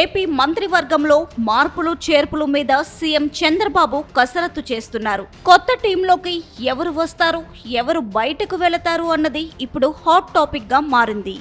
AP మంత్రివర్గంలో మార్పులు చేర్పుల మీద సీఎం చంద్రబాబు కసరత్తు చేస్తున్నారు. కొత్త టీంలోకి ఎవరు వస్తారు, ఎవరు బయటకు వెళతారు అన్నది ఇప్పుడు హాట్ టాపిక్ గా మారింది.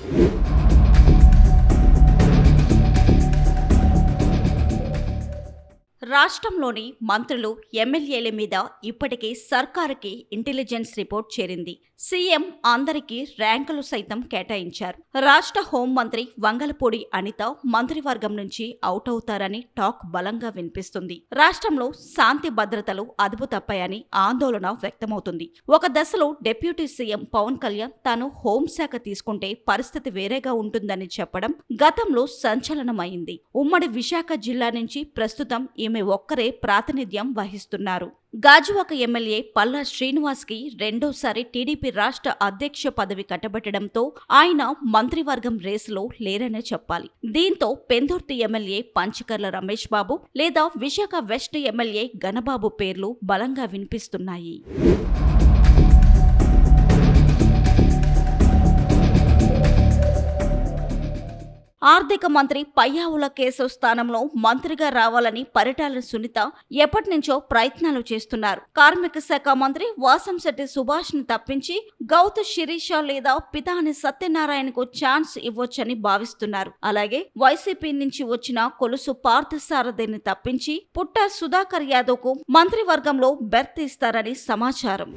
రాష్ట్రంలోని మంత్రులు, ఎమ్మెల్యేల మీద ఇప్పటికే సర్కారుకి ఇంటెలిజెన్స్ రిపోర్ట్ చేరింది. సీఎం అందరికీ ర్యాంకులు సైతం కేటాయించారు. రాష్ట్ర హోంమంత్రి వంగలపూడి అనిత మంత్రివర్గం నుంచి అవుట్ అవుతారని టాక్ బలంగా వినిపిస్తుంది. రాష్ట్రంలో శాంతి భద్రతలు అదుపు తప్పాయని ఆందోళన వ్యక్తమవుతుంది. ఒక దశలో డిప్యూటీ సీఎం పవన్ కళ్యాణ్ తాను హోంశాఖ తీసుకుంటే పరిస్థితి వేరేగా ఉంటుందని చెప్పడం గతంలో సంచలనమైంది. ఉమ్మడి విశాఖ జిల్లా నుంచి ప్రస్తుతం ఈమె ఒక్కరే ప్రాతినిధ్యం వహిస్తున్నారు. గాజువాక ఎమ్మెల్యే పల్లా శ్రీనివాస్ కి రెండోసారి టీడీపీ రాష్ట్ర అధ్యక్ష పదవి కట్టబెట్టడంతో ఆయన మంత్రివర్గం రేసులో లేరనే చెప్పాలి. దీంతో పెందుర్తి ఎమ్మెల్యే పంచకర్ల రమేష్ బాబు లేదా విశాఖ వెస్ట్ ఎమ్మెల్యే గణబాబు పేర్లు బలంగా వినిపిస్తున్నాయి. ఆర్థిక మంత్రి పయ్యావుల కేశవ్ స్థానంలో మంత్రిగా రావాలని పరిటాల సునీత ఎప్పటినుంచో ప్రయత్నాలు చేస్తున్నారు. కార్మిక శాఖ మంత్రి వాసంశెట్టి సుభాష్ ని తప్పించి గౌతు శిరీష లేదా పితాని సత్యనారాయణకు ఛాన్స్ ఇవ్వొచ్చని భావిస్తున్నారు. అలాగే వైసీపీ నుంచి వచ్చిన కొలుసు పార్థసారథిని తప్పించి పుట్ట సుధాకర్ యాదవ్ కు మంత్రివర్గంలో బెర్త్ ఇస్తారని సమాచారం.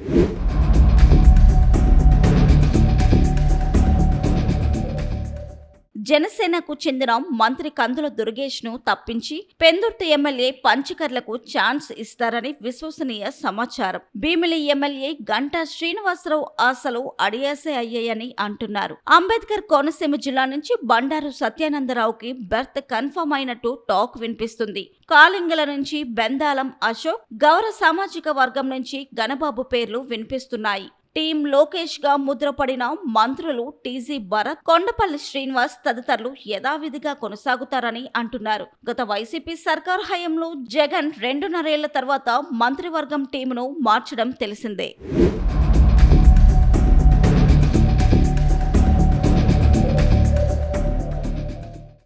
జనసేనకు చెందిన మంత్రి కందుల దుర్గేష్ ను తప్పించి పెందుర్తి ఎమ్మెల్యే పంచకర్లకు ఛాన్స్ ఇస్తారని విశ్వసనీయ సమాచారం. భీమిలి ఎమ్మెల్యే గంటా శ్రీనివాసరావు ఆశలు అడియాసే అయ్యాయని అంటున్నారు. అంబేద్కర్ కోనసీమ జిల్లా నుంచి బండారు సత్యానందరావుకి బెర్త్ కన్ఫర్మ్ అయినట్టు టాక్ వినిపిస్తుంది. కాలింగల నుంచి బెందాలం అశోక్, గౌర సామాజిక వర్గం నుంచి గణబాబు పేర్లు వినిపిస్తున్నాయి. టీం లోకేష్ గా ముద్రపడిన మంత్రులు టీజీ భరత్, కొండపల్లి శ్రీనివాస్ తదితరులు యథావిధిగా కొనసాగుతారని అంటున్నారు. గత వైసీపీ సర్కార్ హయాంలో జగన్ 2.5 ఏళ్ల తర్వాత మంత్రివర్గం టీమును మార్చడం తెలిసిందే.